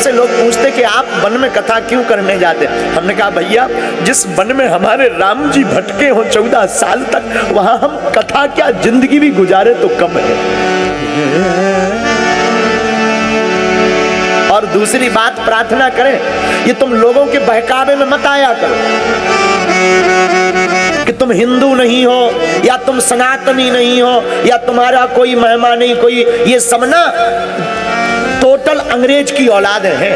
हमसे लोग पूछते कि आप वन में कथा क्यों करने जाते? हमने कहा भैया, जिस वन में हमारे राम जी भटके हो 14 साल तक, वहां हम कथा क्या जिंदगी भी गुजारे तो कम है। और दूसरी बात, प्रार्थना करें, ये तुम लोगों के बहकावे में मत आया करो कि तुम हिंदू नहीं हो या तुम सनातनी नहीं हो या तुम्हारा कोई महिमा नहीं, कोई, ये सब ना टोटल अंग्रेज की औलादें हैं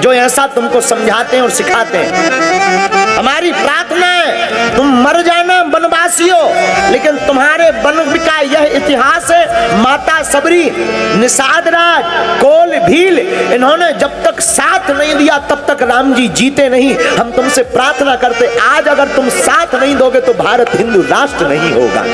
जो ऐसा तुमको समझाते हैं और सिखाते हैं। हमारी प्रार्थना है तुम मर जाना वनवासियों, लेकिन तुम्हारे वन का यह इतिहास है, माता सबरी, निषाद राज, कोल भील, इन्होंने जब तक साथ नहीं दिया तब तक राम जी जीते नहीं। हम तुमसे प्रार्थना करते, आज अगर तुम साथ नहीं दोगे तो भारत हिंदू राष्ट्र नहीं होगा।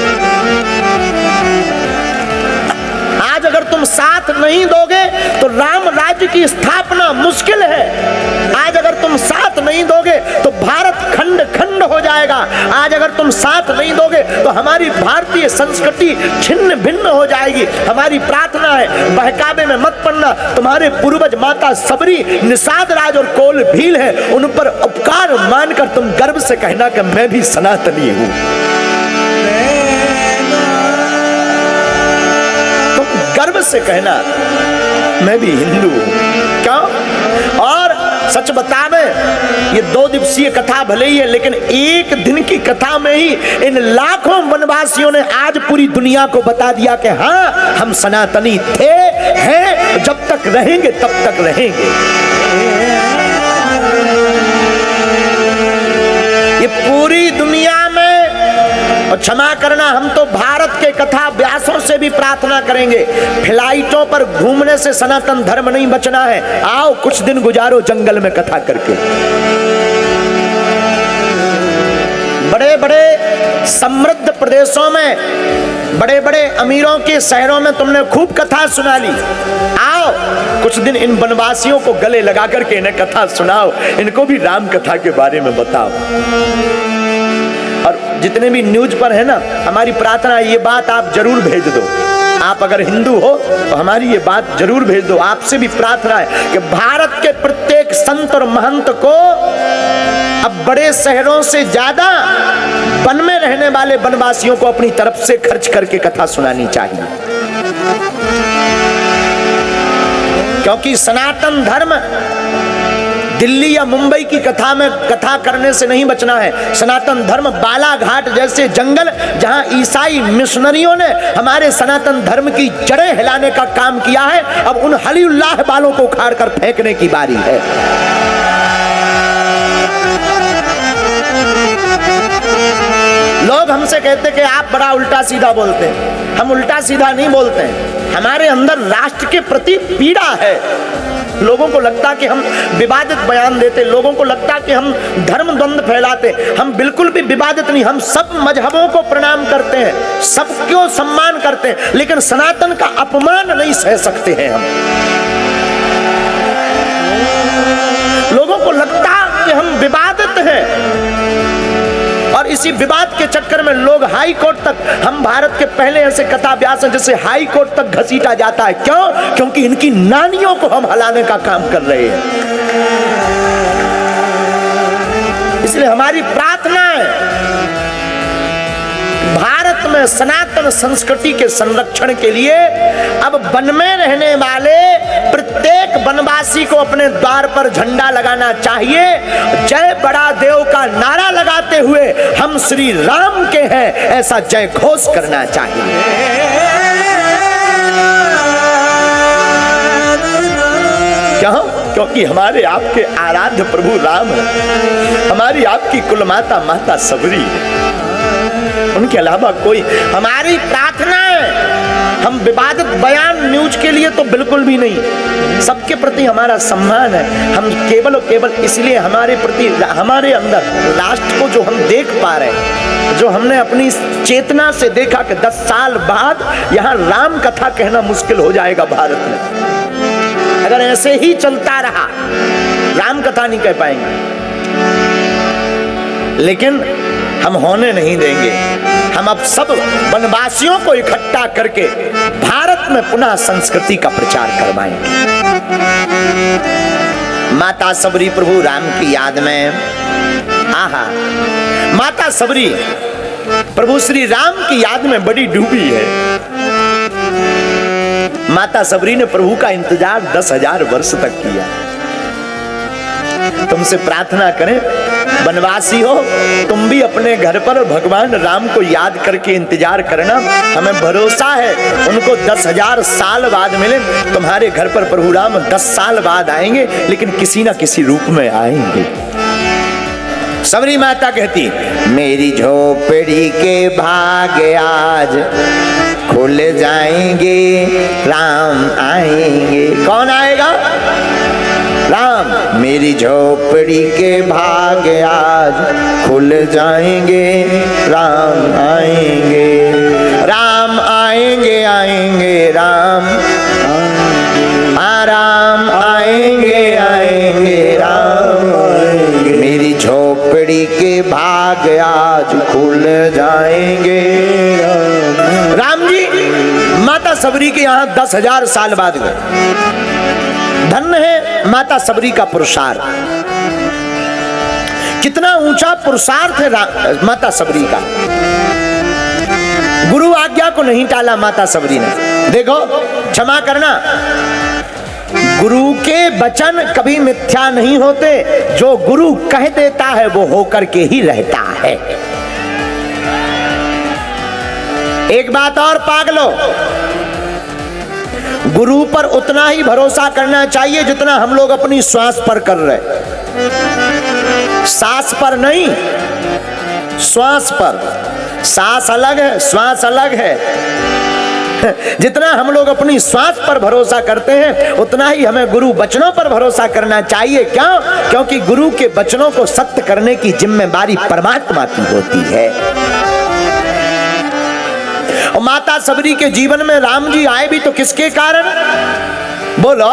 आज अगर तुम साथ नहीं दोगे तो राम राज्य की स्थापना मुश्किल है। आज अगर तुम साथ नहीं दोगे तो भारत खंड खंड हो जाएगा। आज अगर तुम साथ नहीं दोगे तो हमारी भारतीय संस्कृति छिन्न भिन्न हो जाएगी। हमारी प्रार्थना है बहकावे में मत पड़ना। तुम्हारे पूर्वज माता सबरी, निषाद राज और कोल भील है, उन पर उपकार मानकर तुम गर्व से कहना कि मैं भी सनातनी हूं। गर्व से कहना मैं भी हिंदू हूं। क्यों? और सच बतावे, ये 2 दिवसीय कथा भले ही है, लेकिन एक दिन की कथा में ही इन लाखों वनवासियों ने आज पूरी दुनिया को बता दिया कि हाँ, हम सनातनी थे, हैं, जब तक रहेंगे तब तक रहेंगे। ये पूरी दुनिया में, और क्षमा करना, हम तो भारत के कथा व्यासों से भी प्रार्थना करेंगे, फ्लाइटों पर घूमने से सनातन धर्म नहीं बचना है। आओ कुछ दिन गुजारो जंगल में कथा करके। बड़े बड़े समृद्ध प्रदेशों में, बड़े बड़े अमीरों के शहरों में तुमने खूब कथा सुना ली। आओ कुछ दिन इन वनवासियों को गले लगा करके इन्हें कथा सुनाओ, इनको भी राम कथा के बारे में बताओ। और जितने भी न्यूज पर है ना, हमारी प्रार्थना, ये बात आप जरूर भेज दो। आप अगर हिंदू हो तो हमारी ये बात जरूर भेज दो। आपसे भी प्रार्थना है कि भारत के प्रत्येक संत और महंत को अब बड़े शहरों से ज्यादा वन में रहने वाले वनवासियों को अपनी तरफ से खर्च करके कथा सुनानी चाहिए। क्योंकि सनातन धर्म दिल्ली या मुंबई की कथा में कथा करने से नहीं बचना है। सनातन धर्म बालाघाट जैसे जंगल, जहां ईसाई मिशनरियों ने हमारे सनातन धर्म की जड़ें हिलाने का काम किया है, अब उन हलीउल्लाह बालों को उखाड़ कर फेंकने की बारी है। लोग हमसे कहते कि आप बड़ा उल्टा सीधा बोलते हैं। हम उल्टा सीधा नहीं बोलते हैं, हमारे अंदर राष्ट्र के प्रति पीड़ा है। लोगों को लगता कि हम विवादित बयान देते, लोगों को लगता कि हम धर्म द्वंद्व फैलाते। हम बिल्कुल भी विवादित नहीं, हम सब मजहबों को प्रणाम करते हैं, सबको सम्मान करते हैं, लेकिन सनातन का अपमान नहीं सह सकते हैं हम। लोगों को लगता कि हम विवादित हैं और इसी विवाद के चक्कर में लोग हाई कोर्ट तक, हम भारत के पहले ऐसे कथा व्यास हैं जिसे हाई कोर्ट तक घसीटा जाता है। क्यों? क्योंकि इनकी नानियों को हम हलाने का काम कर रहे हैं। इसलिए हमारी प्रार्थना है भारत में सनातन संस्कृति के संरक्षण के लिए अब वन में रहने वाले प्रत्येक वनवासी को अपने द्वार पर झंडा लगाना चाहिए। जय बड़ा देव का नारा लगाते हुए हम श्री राम के हैं ऐसा जय घोष करना चाहिए। क्यों? क्योंकि हमारे आपके आराध्य प्रभु राम है, हमारी आपकी कुल माता माता सबरी है, उनके अलावा कोई। हमारी प्रार्थना है, हम विवादित बयान न्यूज के लिए तो बिल्कुल भी नहीं, सबके प्रति हमारा सम्मान है। हम केवल और केवल इसलिए हमारे प्रति, हमारे अंदर राष्ट्र को जो हम देख पा रहे हैं, जो हमने अपनी चेतना से देखा कि 10 साल बाद यहाँ राम कथा कहना मुश्किल हो जाएगा भारत में। अगर ऐसे ही चलता रहा राम कथा नहीं कह पाएंगे। लेकिन हम होने नहीं देंगे। हम अब सब वनवासियों को इकट्ठा करके भारत में पुनः संस्कृति का प्रचार करवाएंगे। माता सबरी प्रभु राम की याद में, आहा, माता सबरी प्रभु श्री राम की याद में बड़ी डूबी है। माता सबरी ने प्रभु का इंतजार 10,000 वर्ष तक किया। तुमसे प्रार्थना करें, वनवासी हो तुम भी अपने घर पर भगवान राम को याद करके इंतजार करना। हमें भरोसा है उनको 10,000 साल बाद मिले। तुम्हारे घर पर प्रभु राम 10 साल बाद आएंगे, लेकिन किसी ना किसी रूप में आएंगे। सबरी माता कहती, मेरी झोपड़ी के भाग आज खुल जाएंगे, राम आएंगे। कौन आएगा? राम। मेरी झोपड़ी के भाग आज खुल जाएंगे, राम आएंगे, राम आएंगे, आएंगे राम, राम आएंगे, आएंगे राम आएंगे। मेरी झोपड़ी के भाग आज खुल जाएंगे। राम जी माता सबरी के यहाँ 10,000 साल बाद गए। धन्य है माता सबरी का पुरुषार्थ। कितना ऊंचा पुरुषार्थ है माता सबरी का। गुरु आज्ञा को नहीं टाला माता सबरी ने। देखो, क्षमा करना, गुरु के वचन कभी मिथ्या नहीं होते। जो गुरु कह देता है वो होकर के ही रहता है। एक बात और पागलो, गुरु पर उतना ही भरोसा करना चाहिए जितना हम लोग अपनी श्वास पर कर रहे। सांस पर नहीं, श्वास पर। सांस अलग है, श्वास अलग है। जितना हम लोग अपनी श्वास पर भरोसा करते हैं उतना ही हमें गुरु वचनों पर भरोसा करना चाहिए। क्यों? क्योंकि गुरु के वचनों को सत्य करने की जिम्मेदारी परमात्मा की होती है। और माता सबरी के जीवन में राम जी आए भी तो किसके कारण? बोलो,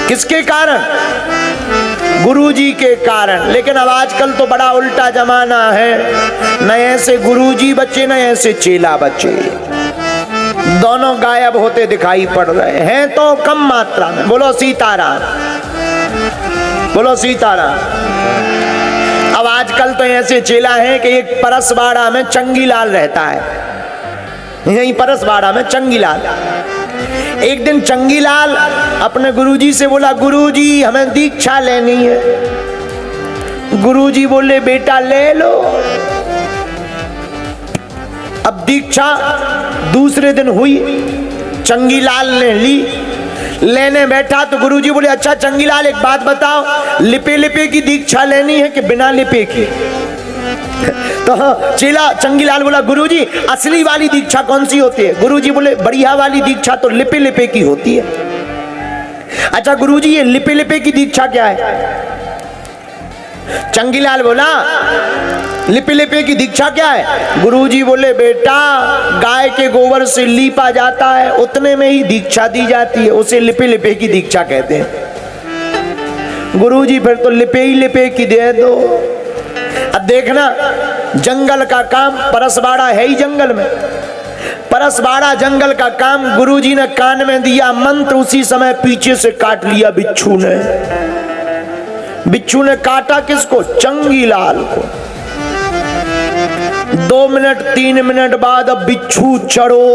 किसके कारण? गुरु जी के कारण। लेकिन अब आजकल तो बड़ा उल्टा जमाना है। नए से गुरु जी बच्चे, नए से चेला बच्चे, दोनों गायब होते दिखाई पड़ रहे हैं तो कम मात्रा में। बोलो सीताराम, बोलो सीताराम। अब आजकल तो ऐसे चेला हैं कि एक परसबाड़ा में चंगीलाल रहता है। यही परसबाड़ा में चंगीलाल। एक दिन चंगीलाल अपने गुरुजी से बोला, गुरुजी हमें दीक्षा लेनी है। गुरुजी बोले, बेटा ले लो। अब दीक्षा दूसरे दिन हुई, चंगीलाल ने ली। लेने बैठा तो गुरुजी बोले, अच्छा चंगीलाल एक बात बताओ, लिपे लिपे की दीक्षा लेनी है कि बिना लिपे की? तो चेला चंगीलाल बोला, गुरुजी असली वाली दीक्षा कौन सी होती है? गुरुजी बोले, बढ़िया वाली दीक्षा तो लिपे लिपे की होती है। अच्छा गुरुजी ये लिपे लिपे की दीक्षा क्या है? चंगीलाल बोला, लिपे लिपे की दीक्षा क्या है? गुरुजी बोले, बेटा गाय के गोबर से लीपा जाता है, उतने में ही दीक्षा दी जाती है, उसे लिपे लिपे की दीक्षा कहते हैं। गुरुजी फिर तो लिपे ही लिपे की दे दो। अब देखना, जंगल का काम, परसबाड़ा है ही जंगल में, परसबाड़ा जंगल का काम गुरुजी ने कान में दिया मंत्र, उसी समय पीछे से काट लिया बिच्छू ने। बिच्छू ने काटा किसको? चंगीलाल को। 2 मिनट 3 मिनट बाद अब बिच्छू चढ़ो।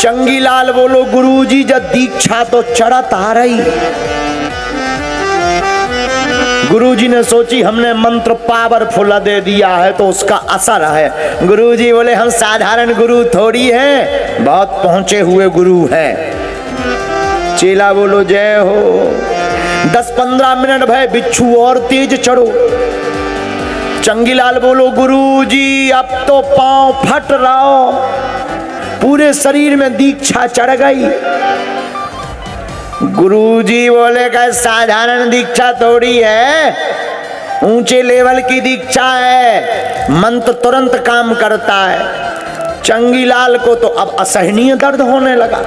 चंगीलाल बोलो, गुरुजी जब दीक्षा तो चढ़त आ रही। गुरुजी ने सोची हमने मंत्र पावरफुल दे दिया है तो उसका असर है। गुरुजी बोले, हम साधारण गुरु थोड़ी हैं, बहुत पहुंचे हुए गुरु हैं। चेला बोलो, जय हो। 10-15 मिनट भय, बिच्छू और तेज चढ़ो। चंगीलाल बोलो, गुरुजी अब तो पांव फट रहा, पूरे शरीर में दीक्षा चढ़ गई। गुरुजी बोले, का साधारण दीक्षा थोड़ी है, ऊंचे लेवल की दीक्षा है, मंत्र तुरंत काम करता है। चंगीलाल को तो अब असहनीय दर्द होने लगा।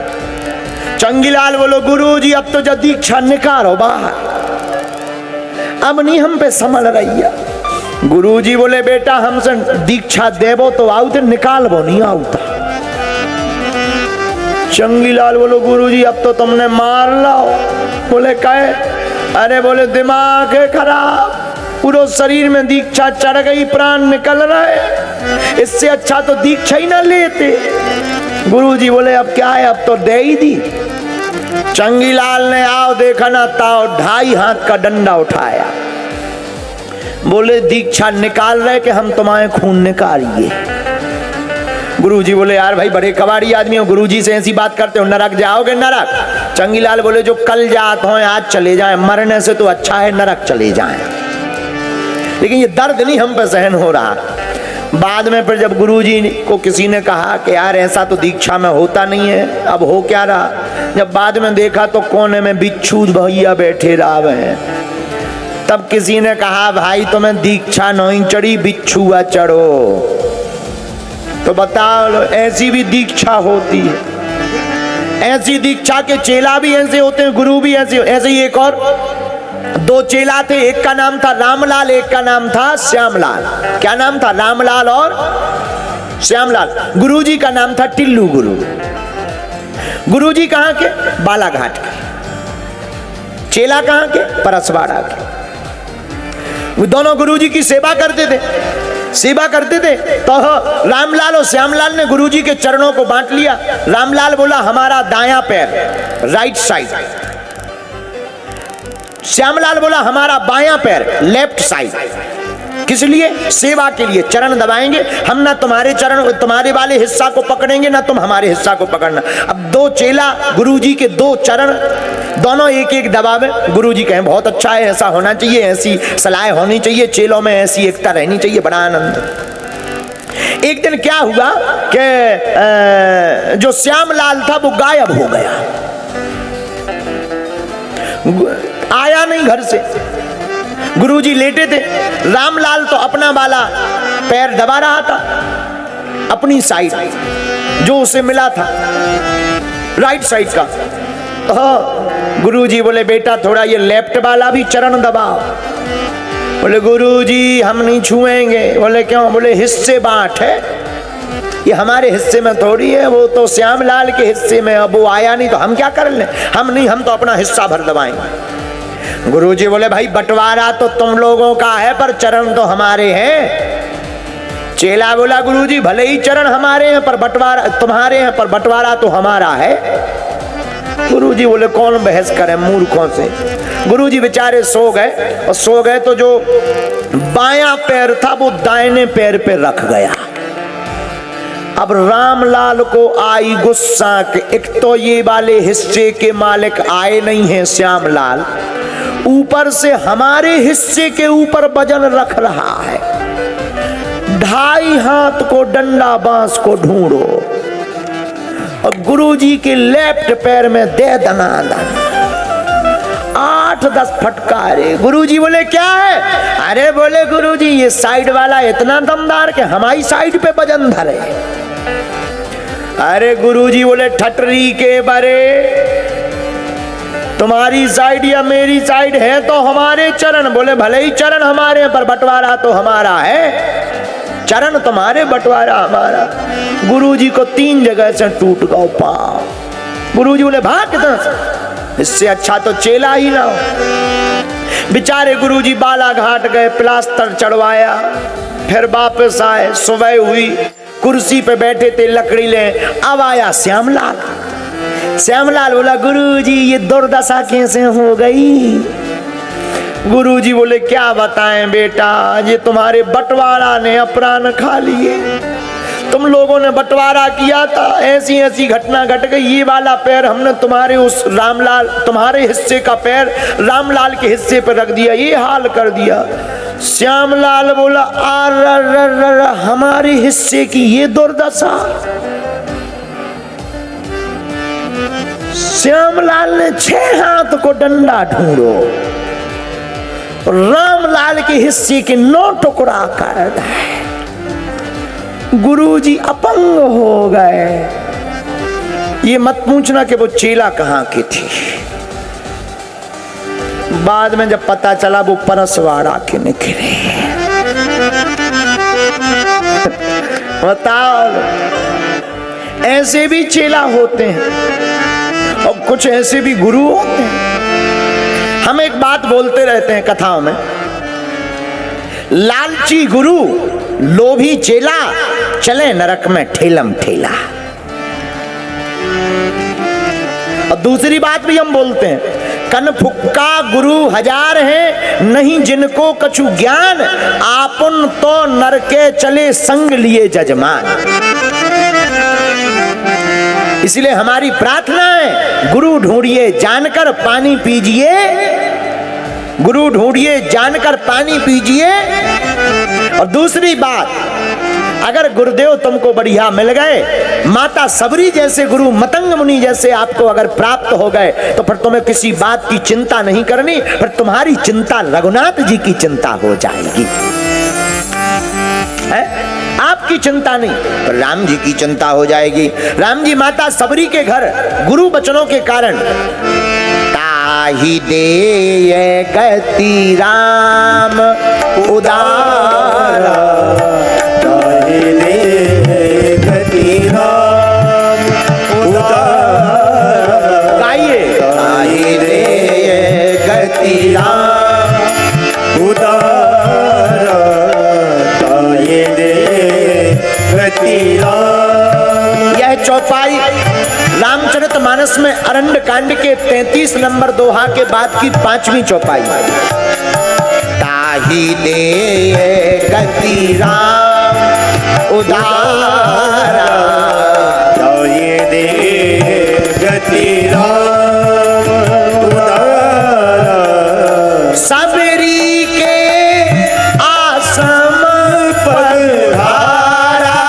चंगीलाल बोलो, गुरुजी अब तो जब दीक्षा निकालो बाहर, अब नहीं हम पे संभल रही है। गुरुजी बोले बेटा हमसे दीक्षा देवो तो आउते, निकालबो नहीं आउता। चंगीलाल बोलो गुरुजी अब तो तुमने मार लाओ। बोले कहे, अरे बोले दिमाग है खराब, पूरे शरीर में दीक्षा चढ़ गई, प्राण निकल रहे, इससे अच्छा तो दीक्षा ही ना लेते। गुरुजी बोले अब क्या है, अब तो दे ही दी। चंगीलाल ने आओ देखा ना ताओ 2.5 हाथ का डंडा उठाया, बोले दीक्षा निकाल रहे कि हम तुम्हारे खून निकालिए। गुरुजी बोले यार भाई बड़े कबाड़ी आदमी हो, गुरुजी से ऐसी बात करते हो, नरक जाओगे नरक। चंगीलाल बोले जो कल जात हो आज चले जाएं, मरने से तो अच्छा है नरक चले जाएं। लेकिन ये दर्द नहीं हम पे सहन हो रहा। बाद में फिर जब गुरुजी को किसी ने कहा कि यार ऐसा तो दीक्षा में होता नहीं है, अब हो क्या रहा, जब बाद में देखा तो कोने में बिच्छू भैया बैठे रहा है। तब किसी ने कहा भाई तुम्हें दीक्षा नहीं चढ़ी, बिच्छुआ चढ़ो। तो बताओ ऐसी भी दीक्षा होती है, ऐसी दीक्षा के चेला भी ऐसे होते हैं, गुरु भी ऐसे। ऐसे ही एक और 2 चेला थे, एक का नाम था रामलाल, एक का नाम था श्यामलाल। क्या नाम था? रामलाल और श्यामलाल। गुरुजी का नाम था टिल्लू गुरु। गुरुजी कहाँ के? बालाघाट के। चेला कहाँ के? परसवाड़ा के। दोनों गुरुजी की सेवा करते थे, सेवा करते थे। तो रामलाल और श्यामलाल ने गुरुजी के चरणों को बांट लिया। रामलाल बोला हमारा दायां पैर, राइट साइड। श्यामलाल बोला हमारा बायां पैर, लेफ्ट साइड। किस लिए? सेवा के लिए। चरण दबाएंगे हम, ना तुम्हारे चरण तुम्हारे वाले हिस्सा को पकड़ेंगे, ना तुम हमारे हिस्सा को पकड़ना। अब 2 चेला गुरुजी के 2 चरण दोनों एक एक दबावे। गुरुजी कहें बहुत अच्छा है, ऐसा होना चाहिए, ऐसी सलाह होनी चाहिए, चेलों में ऐसी एकता रहनी चाहिए, बड़ा आनंद। एक दिन क्या हुआ कि जो श्यामलाल था वो गायब हो गया, आया नहीं घर से। गुरुजी लेटे थे, रामलाल तो अपना वाला पैर दबा रहा था, अपनी साइड जो उसे मिला था, राइट साइड का। तो गुरुजी बोले बेटा थोड़ा ये लेफ्ट वाला भी चरण दबाओ। बोले गुरुजी हम नहीं छुएंगे। बोले क्यों? बोले हिस्से बांट है, ये हमारे हिस्से में थोड़ी है, वो तो श्यामलाल के हिस्से में। अब वो आया नहीं तो हम क्या कर लें? हम नहीं, हम तो अपना हिस्सा भर दबाएंगे। गुरुजी बोले भाई बंटवारा तो तुम लोगों का है पर चरण तो हमारे हैं। चेला बोला गुरुजी भले ही चरण हमारे हैं पर बंटवारा तुम्हारे हैं, पर बंटवारा तो हमारा है। गुरुजी बोले कौन बहस करे मूर्खों से। गुरुजी बेचारे सो गए, और सो गए तो जो बायां पैर था वो दाहिने पैर पे रख गया। अब रामलाल को आई गुस्सा कि एक तो ये वाले हिस्से के मालिक आए नहीं हैं श्यामलाल, ऊपर से हमारे हिस्से के ऊपर वजन रख रहा है। 2.5 हाथ को डंडा बांस को ढूंढो और गुरुजी के लेफ्ट पैर में दे दनादन 8-10 फटकारे। गुरुजी बोले क्या है? अरे बोले गुरुजी ये साइड वाला इतना दमदार कि हमारी साइड पे वजन धरे। अरे गुरुजी बोले ठटरी के बरे, तुम्हारी साइड या मेरी साइड है तो हमारे चरण। बोले भले ही चरण हमारे हैं पर बंटवारा तो हमारा है। चरण तुम्हारे, बंटवारा हमारा। गुरुजी को 3 जगह से टूट गया पांव। गुरुजी बोले भाग कितना, इससे अच्छा तो चेला ही ना हो। बेचारे गुरुजी बालाघाट गए, प्लास्टर चढ़वाया, फिर वापस आए। सुबह हुई, कुर्सी पे बैठे थे लकड़ी ले, अब आया श्यामलाल। श्यामलाल बोला गुरुजी ये दुर्दशा कैसे हो गई? गुरुजी बोले क्या बताएं बेटा, ये तुम्हारे बंटवारा ने अपराध खा लिए। तुम लोगों ने बंटवारा किया था, ऐसी ऐसी घटना घट गई। ये वाला पैर हमने तुम्हारे उस रामलाल, तुम्हारे हिस्से का पैर रामलाल के हिस्से पर रख दिया, ये हाल कर दिया। श्यामलाल बोला हमारे हिस्से की ये दुर्दशा। श्यामलाल ने 6 हाथ को डंडा ढूंढो, रामलाल के हिस्से के 9 टुकड़ा कर दिए। गुरुजी अपंग हो गए। ये मत पूछना कि वो चेला कहाँ की थी। बाद में जब पता चला वो परसवाड़ा के निकले। बताओ, ऐसे भी चेला होते हैं और कुछ ऐसे भी गुरु होते हैं। हम एक बात बोलते रहते हैं कथाओं में, लालची गुरु लोभी चेला चले नरक में ठेलम ठेला। और दूसरी बात भी हम बोलते हैं, कन फुक्का गुरु हजार है, नहीं जिनको कछु ज्ञान, आपन तो नरके चले संग लिए जजमान। इसलिए हमारी प्रार्थना है, गुरु ढूंढिए जानकर पानी पीजिए, गुरु ढूंढिए जानकर पानी पीजिए। और दूसरी बात, अगर गुरुदेव तुमको बढ़िया मिल गए, माता सबरी जैसे गुरु, मतंग मुनि जैसे आपको अगर प्राप्त हो गए, तो फिर तुम्हें किसी बात की चिंता नहीं करनी, फिर तुम्हारी चिंता रघुनाथ जी की चिंता हो जाएगी। है? आपकी चिंता नहीं, पर राम जी की चिंता हो जाएगी। राम जी माता सबरी के घर गुरु बचनों के कारण, ताहि दे गति राम उदारा, ताहि दे गति राम उदारा। गाइए, ताहि दे गति राम उदारा, ताहि दे गति राम। यह चौपाई रामचरितमानस में अरण्य कांड के 33 नंबर दोहा के बाद की 5वीं चौपाई। ताहि दे गति राम उदारा, ताहि दे गति राम उदारा। सबरी के आश्रम पधारा,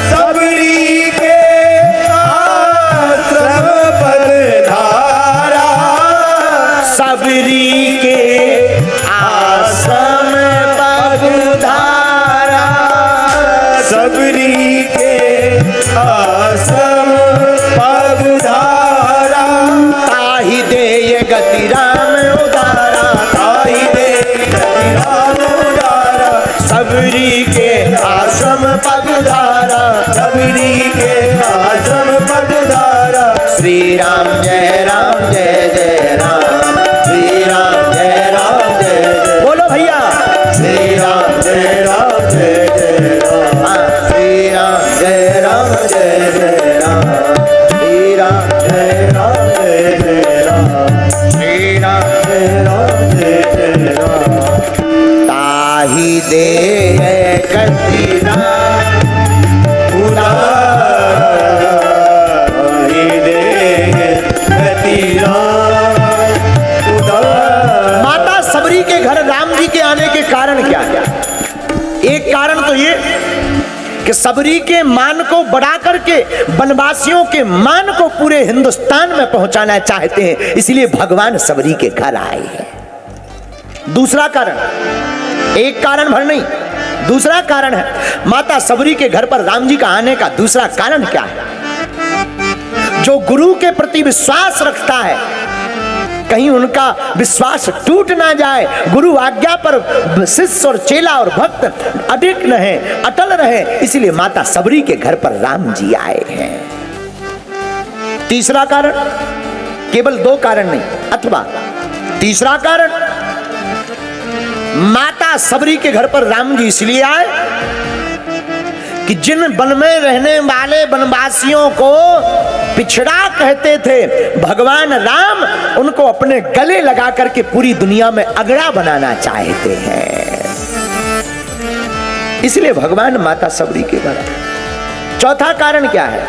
सबरी के आश्रम पधारा, सबरी के आश्रम पधारा, सबरी के आश्रम पधारा। ताहि दे गति राम उदारा, ताहि दे गति राम उदारा, सबरी के आश्रम पधारा, सबरी के आश्रम पधारा। श्री राम जय राम जय जय राम, श्री राम जय राम जय जय। बोलो भैया, श्री राम जय राम जय जय राम, श्री राम जय राम जय जय राम, श्री राम जय राम जय जय राम, श्री राम जय राम जय जय राम। ताहि दे गति राम उदारा, ताहि दे गति राम उदारा। माता सबरी के घर राम जी के आने के कारण क्या क्या? एक कारण तो ये कि सबरी के मान को बढ़ा करके वनवासियों के मान को पूरे हिंदुस्तान में पहुंचाना चाहते हैं, इसलिए भगवान सबरी के घर आए हैं। दूसरा कारण, एक कारण भर नहीं, दूसरा कारण है माता सबरी के घर पर राम जी का आने का दूसरा कारण क्या है? जो गुरु के प्रति विश्वास रखता है, कहीं उनका विश्वास टूट ना जाए, गुरु आज्ञा पर शिष्य और चेला और भक्त अडिग रहे, अटल रहे, इसलिए माता सबरी के घर पर राम जी आए हैं। तीसरा कारण, केवल 2 कारण नहीं, अथवा तीसरा कारण, माता सबरी के घर पर राम जी इसलिए आए कि जिन वन में रहने वाले वनवासियों को पिछड़ा कहते थे, भगवान राम उनको अपने गले लगा करके पूरी दुनिया में अगड़ा बनाना चाहते हैं, इसलिए भगवान माता सबरी के घर। चौथा कारण क्या है?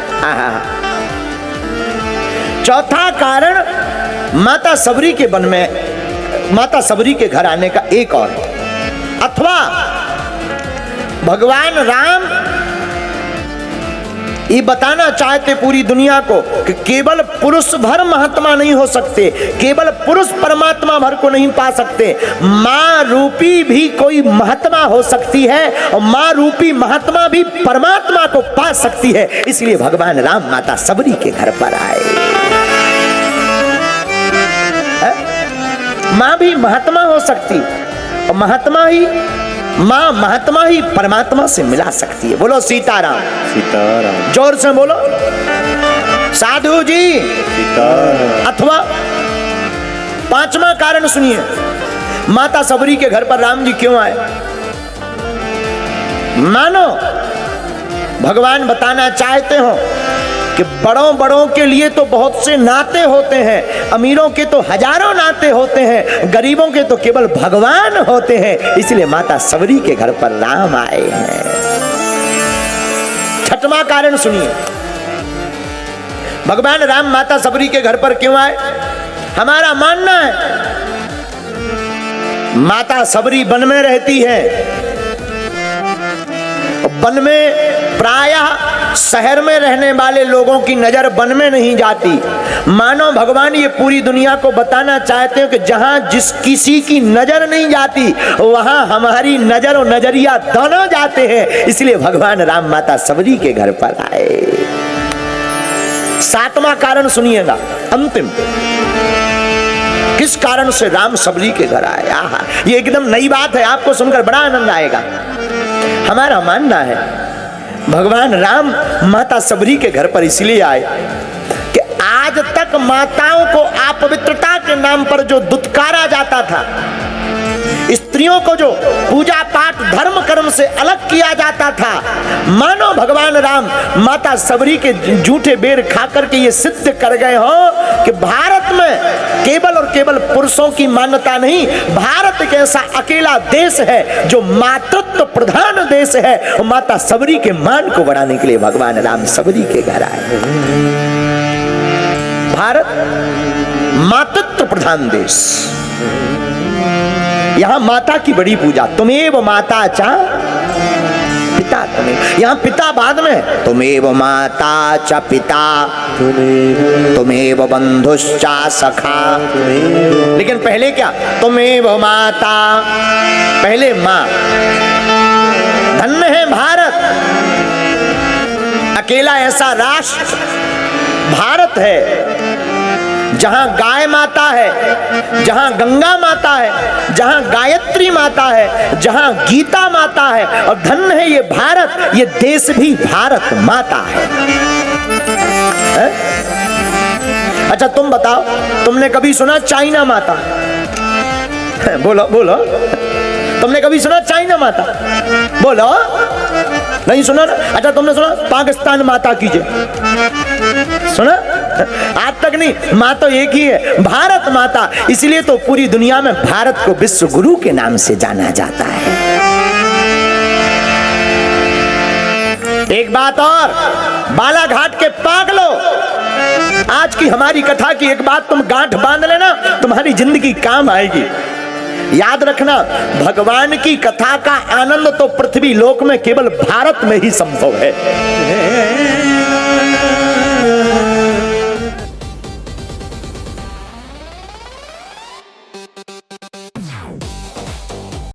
चौथा कारण माता सबरी के वन में, माता सबरी के घर आने का एक और, अथवा भगवान राम ये बताना चाहते पूरी दुनिया को कि केवल पुरुष भर महात्मा नहीं हो सकते, केवल पुरुष परमात्मा भर को नहीं पा सकते, माँ रूपी भी कोई महात्मा हो सकती है और माँ रूपी महात्मा भी परमात्मा को पा सकती है, इसलिए भगवान राम माता सबरी के घर पर आए। माँ भी महात्मा हो सकती और महात्मा ही माँ महात्मा ही परमात्मा से मिला सकती है। बोलो सीताराम। सीताराम। जोर से बोलो साधु जी। सीताराम। अथवा पांचवा कारण सुनिए, माता सबरी के घर पर राम जी क्यों आए? मानो भगवान बताना चाहते हो कि बड़ों बड़ों के लिए तो बहुत से नाते होते हैं, अमीरों के तो हजारों नाते होते हैं, गरीबों के तो केवल भगवान होते हैं। इसलिए माता सबरी के घर पर राम आए हैं। छठवां कारण सुनिए, भगवान राम माता सबरी के घर पर क्यों आए? हमारा मानना है माता सबरी वन में रहती है। वन में प्रायः शहर में रहने वाले लोगों की नजर वन में नहीं जाती। मानो भगवान ये पूरी दुनिया को बताना चाहते हो कि जहां जिस किसी की नजर नहीं जाती वहां हमारी नजर और नजरिया दोनों जाते हैं। इसलिए भगवान राम माता सबरी के घर पर आए। सातवां कारण सुनिएगा, अंतिम, किस कारण से राम सबरी के घर आए? आहा, ये एकदम नई बात है, आपको सुनकर बड़ा आनंद आएगा। हमारा मानना है भगवान राम माता सबरी के घर पर इसलिए आए कि आज तक माताओं को अपवित्रता के नाम पर जो दुत्कारा जाता था, स्त्रियों को जो पूजा पाठ धर्म कर्म से अलग किया जाता था, मानो भगवान राम माता सबरी के झूठे बेर खा करके ये सिद्ध कर गए हो कि भारत में केवल और केवल पुरुषों की मान्यता नहीं, भारत एक ऐसा अकेला देश है जो मातृत्व प्रधान देश है। और माता सबरी के मान को बढ़ाने के लिए भगवान राम सबरी के घर आए। भारत मातृत्व प्रधान देश, यहां माता की बड़ी पूजा। तुम्हें माता चा पिता, तुम्हें यहां पिता बाद में, तुम्हें माता च पिता, तुम्हें बंधुश्चा सखा। लेकिन पहले क्या? तुम्हें माता, पहले मां। धन्य है भारत, अकेला ऐसा राष्ट्र भारत है जहां गाय माता है, जहां गंगा माता है, जहां गायत्री माता है, जहां गीता माता है। और धन्य है ये भारत, ये देश भी भारत माता है। अच्छा तुम बताओ, तुमने कभी सुना चाइना माता? बोलो बोलो, तुमने कभी सुना चाइना माता? बोलो, नहीं सुना ना? अच्छा तुमने सुना पाकिस्तान माता की जय? सुना? आज तक नहीं। माँ तो एक ही है, भारत माता। इसलिए तो पूरी दुनिया में भारत को विश्व गुरु के नाम से जाना जाता है। एक बात और, बालाघाट के पागलो, आज की हमारी कथा की एक बात तुम गांठ बांध लेना, तुम्हारी जिंदगी काम आएगी। याद रखना, भगवान की कथा का आनंद तो पृथ्वी लोक में केवल भारत में ही संभव है।